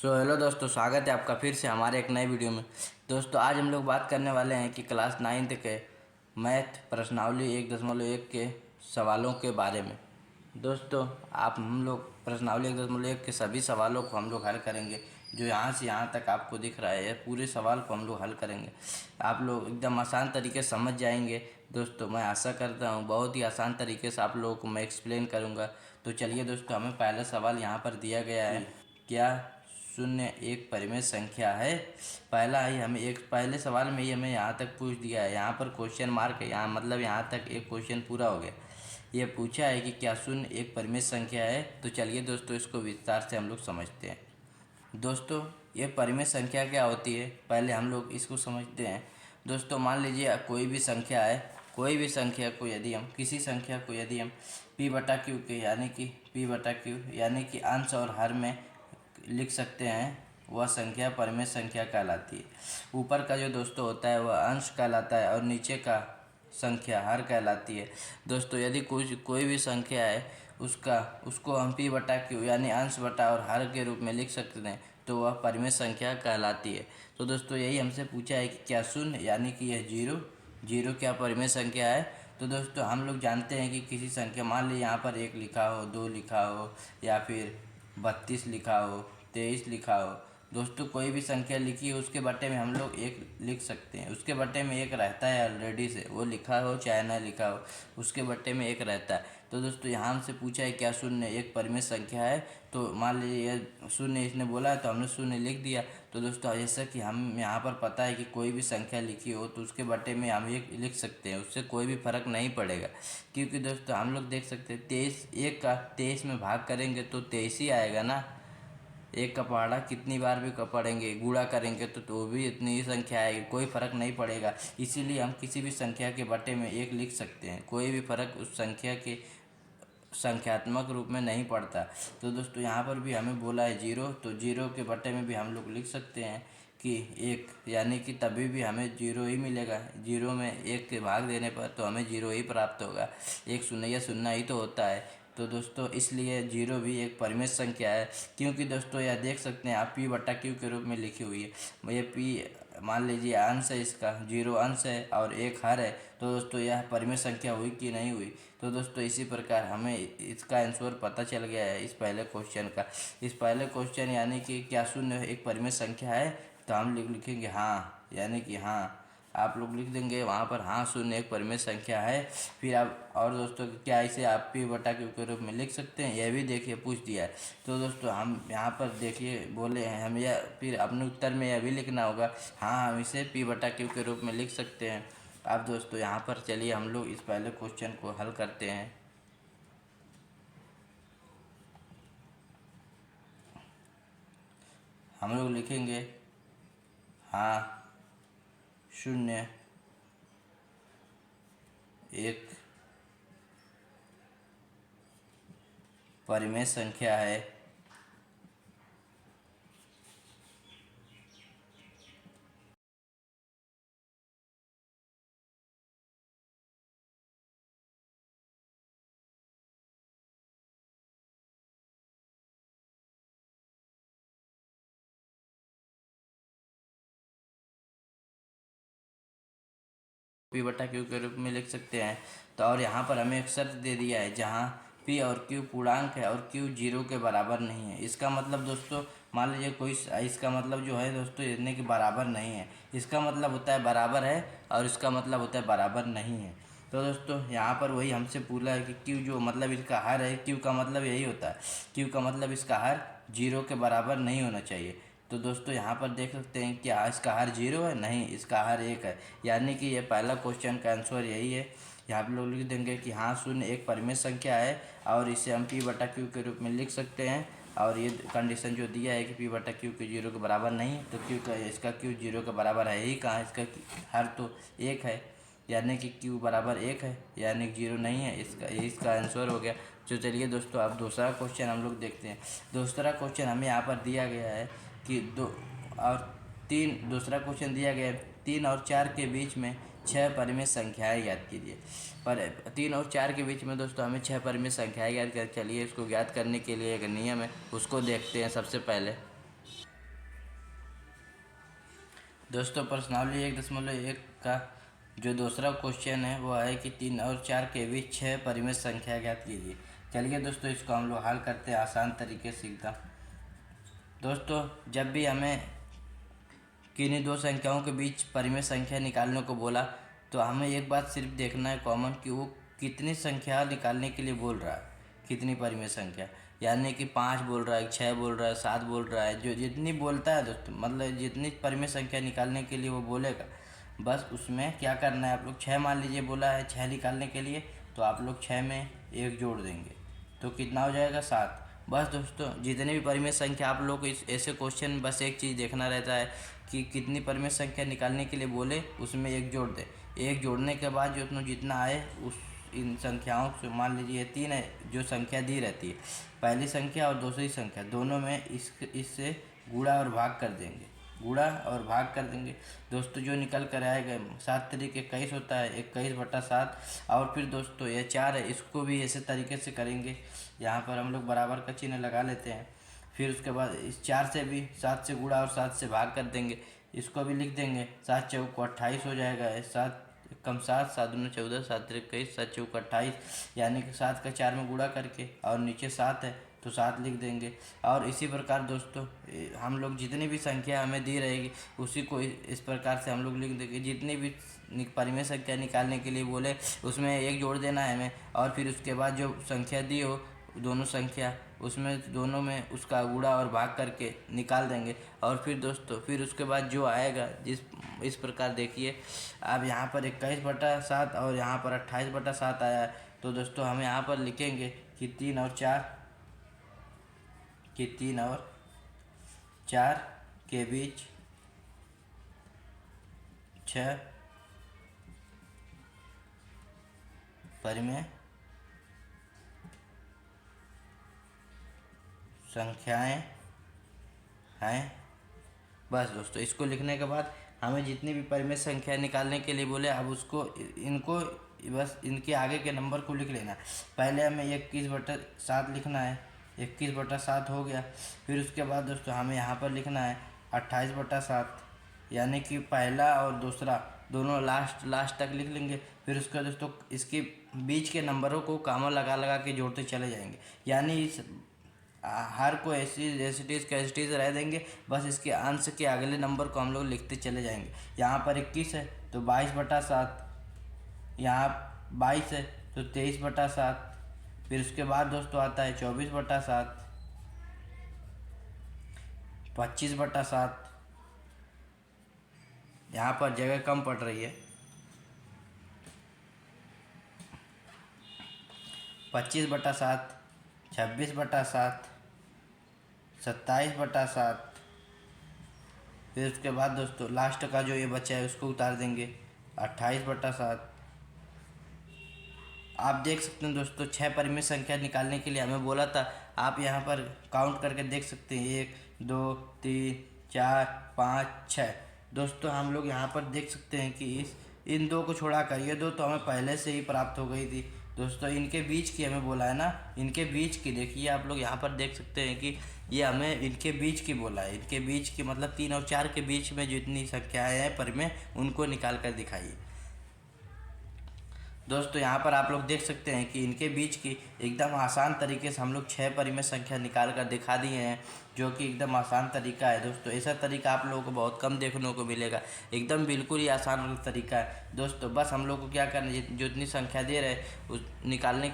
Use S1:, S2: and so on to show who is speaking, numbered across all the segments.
S1: Hello दोस्तों, स्वागत है आपका फिर से हमारे एक नए वीडियो में। दोस्तों आज हम लोग बात करने वाले हैं कि क्लास 9th के मैथ प्रश्नावली 1.1 के सवालों के बारे में। दोस्तों आप हम लोग प्रश्नावली 1.1 के सभी सवालों को हम लोग हल करेंगे। जो यहाँ से यहाँ तक आपको दिख रहा है, पूरे सवाल को हम लोग हल करेंगे। आप लोग एकदम आसान तरीके से समझ जाएंगे। दोस्तों मैं आशा करता हूँ बहुत ही आसान तरीके से आप लोगों को मैं एक्सप्लेन करूँगा। तो चलिए दोस्तों, हमें पहला सवाल यहाँ पर दिया गया है, क्या शून्य एक परिमेय संख्या है। पहला ही हमें एक पहले सवाल में ही हमें यहाँ तक पूछ दिया है, यहाँ पर क्वेश्चन मार्क है, यहाँ मतलब यहाँ तक एक क्वेश्चन पूरा हो गया। ये पूछा है कि क्या शून्य एक परिमेय संख्या है। तो चलिए दोस्तों इसको विस्तार से हम लोग समझते हैं। दोस्तों ये परिमेय संख्या क्या होती है, पहले हम लोग इसको समझते हैं। दोस्तों मान लीजिए कोई भी संख्या है, कोई भी संख्या को यदि हम किसी संख्या को यदि हम p/q के यानी कि p/q यानी कि अंश और हर में लिख सकते हैं, वह संख्या परिमेय संख्या कहलाती है। ऊपर का जो दोस्तों होता है वह अंश कहलाता है और नीचे का संख्या हर कहलाती है। दोस्तों यदि कोई भी संख्या है उसको हम p/q यानी अंश बटा और हर के रूप में लिख सकते हैं, तो वह परिमेय संख्या कहलाती है। तो दोस्तों यही हमसे पूछा है कि क्या शून्य यानी कि यह जीरो क्या परिमेय संख्या है। तो दोस्तों हम लोग जानते हैं कि किसी संख्या, मान लीजिए यहाँ पर 1 लिखा हो, 2 लिखा हो या फिर 32 लिखा हो, 23 लिखा हो। दोस्तों कोई भी संख्या लिखी है उसके बट्टे में हम लोग 1 लिख सकते हैं। उसके बट्टे में 1 रहता है ऑलरेडी से, वो लिखा हो चाहे ना लिखा हो, उसके बट्टे में 1 रहता है। तो दोस्तों यहाँ हमसे पूछा है क्या शून्य एक परिमेय संख्या है। तो मान लीजिए शून्य इसने बोला है तो हमने शून्य लिख दिया। तो दोस्तों जैसा कि हम यहाँ पर पता है कि कोई भी संख्या लिखी हो तो उसके बट्टे में हम 1 लिख सकते हैं, उससे कोई भी फर्क नहीं पड़ेगा। क्योंकि दोस्तों हम लोग देख सकते हैं 23 1 का 23 में भाग करेंगे तो 23 ही आएगा ना। 1 का पहाड़ा कितनी बार भी पढ़ेंगे, गुणा करेंगे तो वो भी इतनी ही संख्या आएगी, कोई फ़र्क नहीं पड़ेगा। इसीलिए हम किसी भी संख्या के बट्टे में 1 लिख सकते हैं, कोई भी फ़र्क उस संख्या के संख्यात्मक रूप में नहीं पड़ता। तो दोस्तों यहाँ पर भी हमें बोला है 0, तो 0 के बट्टे में भी हम लोग लिख सकते हैं कि 1, यानी कि तभी भी हमें 0 ही मिलेगा। 0 में 1 के भाग देने पर तो हमें 0 ही प्राप्त होगा, एक शून्य या शून्य ही तो होता है। तो दोस्तों इसलिए 0 भी एक परिमेय संख्या है। क्योंकि दोस्तों यह देख सकते हैं आप p/q के रूप में लिखी हुई है। ये p मान लीजिए अंश है, इसका 0 अंश है और 1 हर है। तो दोस्तों यह परिमेय संख्या हुई कि नहीं हुई। तो दोस्तों इसी प्रकार हमें इसका आंसर पता चल गया है इस पहले क्वेश्चन का। इस पहले क्वेश्चन यानी कि क्या शून्य एक परिमेय संख्या है, तो हम लिखेंगे हाँ, यानी कि हाँ। आप लोग लिख देंगे वहाँ पर हाँ शून्य एक परिमेय संख्या है। फिर आप और दोस्तों क्या इसे आप p/q के रूप में लिख सकते हैं, यह भी देखिए पूछ दिया है। तो दोस्तों हम यहाँ पर देखिए बोले हैं हम यह, फिर अपने उत्तर में यह भी लिखना होगा हाँ हम इसे p/q के रूप में लिख सकते हैं। अब दोस्तों यहाँ पर चलिए हम लोग इस पहले क्वेश्चन को हल करते हैं। हम लोग लिखेंगे हाँ शून्य एक परिमेय संख्या है। p/q के रूप में लिख सकते हैं। तो और यहाँ पर हमें एक शर्त दे दिया है जहाँ p और q पूर्णांक है और q 0 के बराबर नहीं है। इसका मतलब दोस्तों मान लीजिए कोई, इसका मतलब जो है दोस्तों इतने के बराबर नहीं है। इसका मतलब होता है बराबर है और इसका मतलब होता है बराबर नहीं है। तो दोस्तों यहाँ पर वही हमसे पूछा है कि q जो मतलब इसका हर है, q का मतलब यही होता है, q का मतलब इसका हर 0 के बराबर नहीं होना चाहिए। तो दोस्तों यहाँ पर देख सकते हैं क्या इसका हर 0 है, नहीं इसका हर 1 है। यानी कि ये पहला क्वेश्चन का आंसर यही है। यहाँ पर लोग लिख देंगे कि हाँ शून्य एक परिमेय संख्या है और इसे हम p/q के रूप में लिख सकते हैं। और ये कंडीशन जो दिया है कि p/q के 0 के बराबर नहीं, तो q का इसका q 0 के बराबर है ही कहाँ, इसका हर तो 1 है, यानी कि q बराबर 1 है, यानी कि 0 नहीं है। इसका आंसर हो गया। तो चलिए दोस्तों अब दूसरा क्वेश्चन हम लोग देखते हैं। दूसरा क्वेश्चन हमें यहाँ पर दिया गया है कि 2 और 3, दूसरा क्वेश्चन दिया गया है 3 और 4 के बीच में 6 परिमेय संख्याएं ज्ञात कीजिए। पर 3 और 4 के बीच में दोस्तों हमें 6 परिमेय संख्याएं ज्ञात कर, चलिए इसको ज्ञात करने के लिए एक नियम है, उसको देखते हैं सबसे पहले। दोस्तों प्रश्नावली 1.1 का जो दूसरा क्वेश्चन है वो है कि 3 और 4 के बीच 6 परिमेय संख्या ज्ञात कीजिए। चलिए दोस्तों इसको हम लोग हल करते हैं आसान तरीके से एकदम। दोस्तों जब भी हमें किन्हीं दो संख्याओं के बीच परिमेय संख्या निकालने को बोला तो हमें एक बात सिर्फ देखना है कॉमन कि वो कितनी संख्या निकालने के लिए बोल रहा है, कितनी परिमेय संख्या, यानी कि 5 बोल रहा है, 6 बोल रहा है, 7 बोल रहा है, जो जितनी बोलता है दोस्तों, मतलब जितनी परिमेय संख्या निकालने के लिए वो बोलेगा, बस उसमें क्या करना है। आप लोग 6 मान लीजिए बोला है 6 निकालने के लिए, तो आप लोग 6 में 1 जोड़ देंगे तो कितना हो जाएगा 7। बस दोस्तों जितनी भी परिमेय संख्या आप लोग को इस ऐसे क्वेश्चन में बस एक चीज़ देखना रहता है कि कितनी परिमेय संख्या निकालने के लिए बोले उसमें 1 जोड़ दें। 1 जोड़ने के बाद जो जितना आए उस इन संख्याओं से, मान लीजिए 3 है जो संख्या दी रहती है, पहली संख्या और दूसरी संख्या दोनों में इससे गुणा और भाग कर देंगे, गुणा और भाग कर देंगे। दोस्तों जो निकल कर आएगा 7 तरीके 21 होता है, 21/7। और फिर दोस्तों ये 4 है, इसको भी ऐसे तरीके से करेंगे। यहाँ पर हम लोग बराबर का चिन्ह लगा लेते हैं। फिर उसके बाद इस 4 से भी 7 से गुणा और 7 से भाग कर देंगे, इसको भी लिख देंगे। 7 चौक 28 हो जाएगा, 7 कम 7, 7 दूनी 14, 7 तिरक 21, 7 चौक 28, यानी कि 7 का 4 में गुणा करके और नीचे 7 है तो 7 लिख देंगे। और इसी प्रकार दोस्तों हम लोग जितनी भी संख्या हमें दी रहेगी उसी को इस प्रकार से हम लोग लिख देंगे। जितनी भी परिमेय संख्या निकालने के लिए बोले उसमें 1 जोड़ देना है हमें, और फिर उसके बाद जो संख्या दी हो दोनों संख्या उसमें दोनों में उसका गुणा और भाग करके निकाल देंगे। और फिर दोस्तों फिर उसके बाद जो आएगा इस प्रकार देखिए, अब यहाँ पर 21/7 और यहाँ पर 28/7 आया है, तो दोस्तों हम यहाँ पर लिखेंगे कि 3 और 4 के बीच 6 परिमेय संख्याएं हैं। बस दोस्तों इसको लिखने के बाद हमें जितनी भी परिमेय संख्या निकालने के लिए बोले अब उसको इनको बस इनके आगे के नंबर को लिख लेना। पहले हमें 21/7 लिखना है, 21/7 हो गया। फिर उसके बाद दोस्तों हमें यहाँ पर लिखना है 28/7, यानी कि पहला और दूसरा दोनों लास्ट तक लिख लेंगे। फिर उसके दोस्तों इसके बीच के नंबरों को कामा लगा लगा के जोड़ते चले जाएंगे, यानी इस हर को एसिटीज़ रह देंगे, बस इसके अंश के अगले नंबर को हम लोग लिखते चले जाएंगे। यहाँ पर 21 है तो 22/7, यहाँ 22 है तो 23/7। फिर उसके बाद दोस्तों आता है 24/7, 25/7, यहाँ पर जगह कम पड़ रही है, 25/7, 26/7, 27/7। फिर उसके बाद दोस्तों लास्ट का जो ये बचा है उसको उतार देंगे 28/7। आप देख सकते हैं दोस्तों 6 परिमेय संख्या निकालने के लिए हमें बोला था, आप यहाँ पर काउंट करके देख सकते हैं 1 2 3 4 5 6। दोस्तों हम लोग यहाँ पर देख सकते हैं कि इन दो को छोड़ा कर ये दो तो हमें पहले से ही प्राप्त हो गई थी। दोस्तों इनके बीच की हमें बोला है ना, इनके बीच की देखिए आप लोग यहाँ पर देख सकते हैं कि ये हमें इनके बीच की बोला है। इनके बीच की मतलब 3 और 4 के बीच में जितनी संख्याएँ हैं परिमेय उनको निकाल कर दिखाइए। दोस्तों यहाँ पर आप लोग देख सकते हैं कि इनके बीच की एकदम आसान तरीके से हम लोग 6 परिमेय संख्या निकाल कर दिखा दिए हैं, जो कि एकदम आसान तरीका है। दोस्तों ऐसा तरीका आप लोगों को बहुत कम देखने को मिलेगा, एकदम बिल्कुल ही आसान तरीका है। दोस्तों बस हम लोग को क्या करना है, जितनी संख्या दे रहे उस निकालने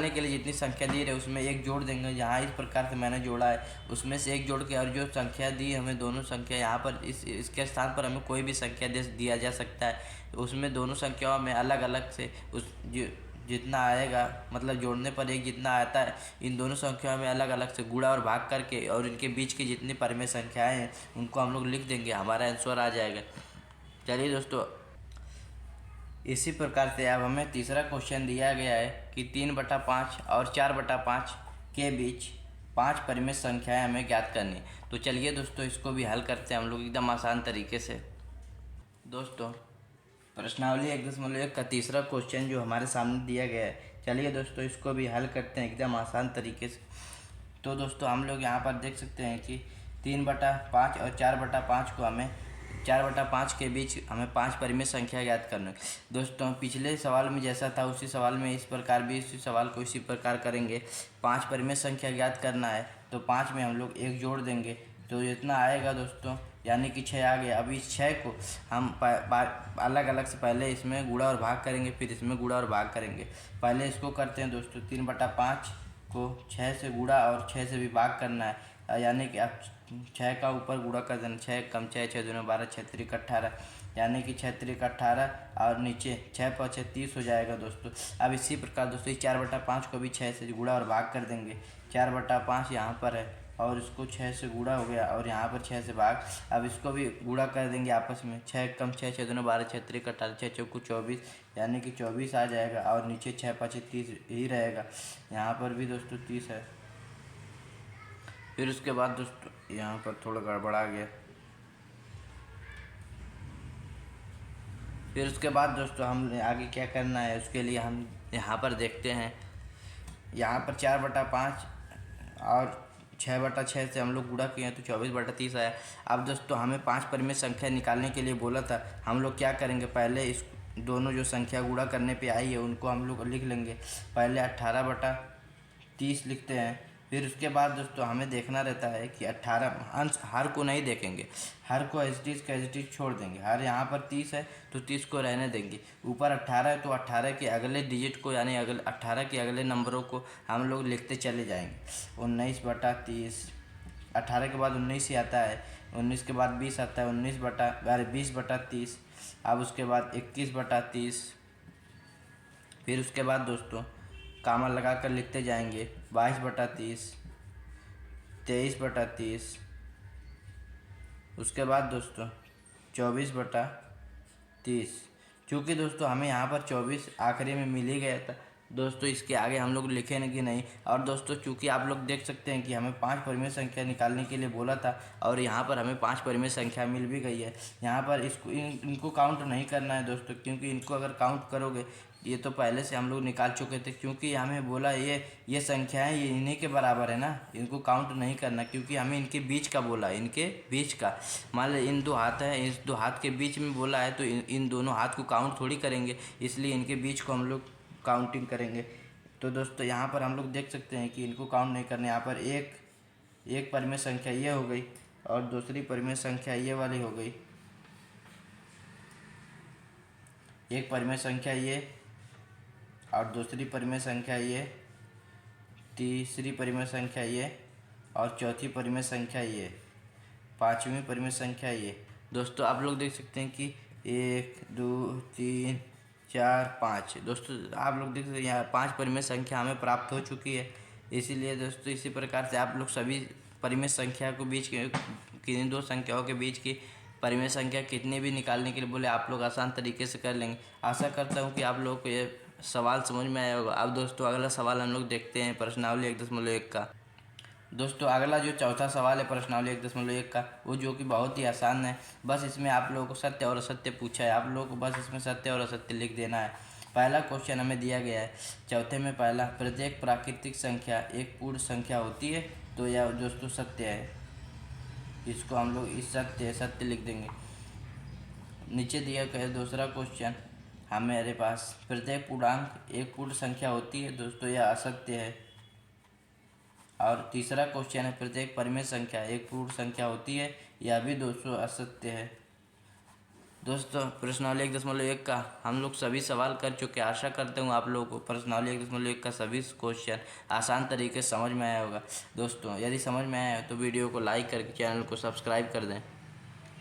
S1: के लिए जितनी संख्या दी रहे उसमें 1 जोड़ देंगे। यहाँ इस प्रकार से मैंने जोड़ा है उसमें से 1 जोड़ के, और जो संख्या दी हमें दोनों संख्या यहाँ पर इसके स्थान पर हमें कोई भी संख्या दिया जा सकता है, उसमें दोनों संख्याओं में अलग अलग से उस जितना आएगा, मतलब जोड़ने पर 1 जितना आता है इन दोनों संख्याओं में अलग अलग से गुणा और भाग करके और इनके बीच की जितनी परिमेय संख्याएँ हैं उनको हम लोग लिख देंगे, हमारा आंसर आ जाएगा। चलिए दोस्तों इसी प्रकार से अब हमें तीसरा क्वेश्चन दिया गया है कि 3/5 और 4/5 के बीच 5 परिमेय संख्याएं हमें ज्ञात करनी है। तो चलिए दोस्तों इसको भी हल करते हैं हम लोग एकदम आसान तरीके से। दोस्तों प्रश्नावली 1.1 का तीसरा क्वेश्चन जो हमारे सामने दिया गया है, चलिए दोस्तों इसको भी हल करते हैं एकदम आसान तरीके से। तो दोस्तों हम लोग यहाँ पर देख सकते हैं कि 3/5 और 4/5 को हमें 4/5 के बीच हमें 5 परिमेय संख्या ज्ञात करना है। दोस्तों पिछले सवाल में जैसा था उसी सवाल में इस प्रकार भी इसी सवाल को इसी प्रकार करेंगे। 5 परिमेय संख्या ज्ञात करना है तो 5 में हम लोग 1 जोड़ देंगे तो इतना आएगा दोस्तों, यानी कि 6 आ गया। अब इस 6 को हम अलग अलग से पहले इसमें गुणा और भाग करेंगे, फिर इसमें गुणा और भाग करेंगे। पहले इसको करते हैं दोस्तों, 3/5 को 6 से गुणा और 6 से भी भाग करना है, यानी कि अब 6 का ऊपर गुणा कर देना, 6 कम 6, 6 दूनी 12, 6 त्रिक 18, यानी कि 6 त्रिक 18 और नीचे 6 × 6 30 हो जाएगा दोस्तों। अब इसी प्रकार दोस्तों 4/5 को भी 6 से गुणा और भाग कर देंगे। 4/5 यहाँ पर है और इसको 6 से गुणा हो गया और यहाँ पर 6 से भाग। अब इसको भी गुणा कर देंगे आपस में, 6 कम 6, 6 दूनी 12, 6 त्रिक 18, 6 चौको 24, यानी कि 24 आ जाएगा और नीचे 6 × 5 30 ही रहेगा। यहाँ पर भी दोस्तों 30 है। फिर उसके बाद दोस्तों यहाँ पर थोड़ा गड़बड़ा गया। फिर उसके बाद दोस्तों हम आगे क्या करना है उसके लिए हम यहाँ पर देखते हैं। यहाँ पर 4/5 और 6/6 से हम लोग गुणा किए हैं तो 24/30 आया। अब दोस्तों हमें 5 परिमेय संख्या निकालने के लिए बोला था, हम लोग क्या करेंगे, पहले इस दोनों जो संख्या गुणा करने पे आई है उनको हम लोग लिख लेंगे। पहले 18/30 लिखते हैं। फिर उसके बाद दोस्तों हमें देखना रहता है कि 18 अंश हर को नहीं देखेंगे, हर को एज इट इज छोड़ देंगे। हर यहाँ पर 30 है तो 30 को रहने देंगे। ऊपर 18 है तो 18 के अगले डिजिट को यानी 18 के अगले नंबरों को हम लोग लिखते चले जाएंगे। 19/30, 18 के बाद 19 ही आता है, 19 के बाद 20 आता है, 20/30। अब उसके बाद 21/30। फिर उसके बाद दोस्तों कामा लगा कर लिखते जाएंगे 22/30, 23/30। उसके बाद दोस्तों 24/30। चूँकि दोस्तों हमें यहाँ पर 24 आखिरी में मिल ही गया था दोस्तों, इसके आगे हम लोग लिखेंगे नहीं। और दोस्तों चूँकि आप लोग देख सकते हैं कि हमें 5 परिमेय संख्या निकालने के लिए बोला था और यहाँ पर हमें 5 परिमेय संख्या मिल भी गई है। यहाँ पर इनको काउंट नहीं करना है दोस्तों, क्योंकि इनको अगर काउंट करोगे ये तो पहले से हम लोग निकाल चुके थे, क्योंकि हमें बोला ये संख्याएं ये इन्हीं के बराबर है ना, इनको काउंट नहीं करना, क्योंकि हमें इनके बीच का बोला, इनके बीच का। मान लो इन 2 हाथ है, इस 2 हाथ के बीच में बोला है तो इन दोनों हाथ को काउंट थोड़ी करेंगे, इसलिए इनके बीच को हम लोग काउंटिंग करेंगे। तो दोस्तों यहाँ पर हम लोग देख सकते हैं कि इनको काउंट नहीं करने। यहाँ पर एक परिमेय संख्या ये हो गई और दूसरी परिमेय संख्या ये वाली हो गई। एक परिमेय संख्या ये और दूसरी परिमेय संख्या ये, तीसरी परिमेय संख्या ये और चौथी परिमेय संख्या ये, पांचवी परिमेय संख्या ये। दोस्तों आप लोग देख सकते हैं कि 1 2 3 4 5 दोस्तों आप लोग देख सकते हैं यहाँ 5 परिमेय संख्या हमें प्राप्त हो चुकी है। इसीलिए दोस्तों इसी प्रकार से आप लोग सभी परिमेय संख्या को बीच के किन्हीं 2 संख्याओं के बीच की परिमेय संख्या कितनी भी निकालने के लिए बोले आप लोग आसान तरीके से कर लेंगे। आशा करता हूँ कि आप लोगों को ये सवाल समझ में आया होगा। अब दोस्तों अगला सवाल हम लोग देखते हैं प्रश्नावली 1.1 का। दोस्तों अगला जो चौथा सवाल है प्रश्नावली 1.1 का, वो जो कि बहुत ही आसान है। बस इसमें आप लोगों को सत्य और असत्य पूछा है, आप लोगों को बस इसमें सत्य और असत्य लिख देना है। पहला क्वेश्चन हमें दिया गया है चौथे में, पहला प्रत्येक प्राकृतिक संख्या एक पूर्ण संख्या होती है, तो यह दोस्तों सत्य है। इसको हम लोग इस सत्य लिख देंगे। नीचे दिया गया दूसरा क्वेश्चन हमारे पास प्रत्येक पूर्णांक एक पूर्ण संख्या होती है, दोस्तों यह असत्य है। और तीसरा क्वेश्चन है प्रत्येक परिमेय संख्या एक पूर्ण संख्या होती है, यह भी दोस्तों असत्य है। दोस्तों प्रश्नावली 1.1 का हम लोग सभी सवाल कर चुके हैं। आशा करते हूँ आप लोगों को प्रश्नावली 1.1 का सभी क्वेश्चन आसान तरीके से समझ में आया होगा। दोस्तों यदि समझ में आया है तो वीडियो को लाइक करके चैनल को सब्सक्राइब कर दें।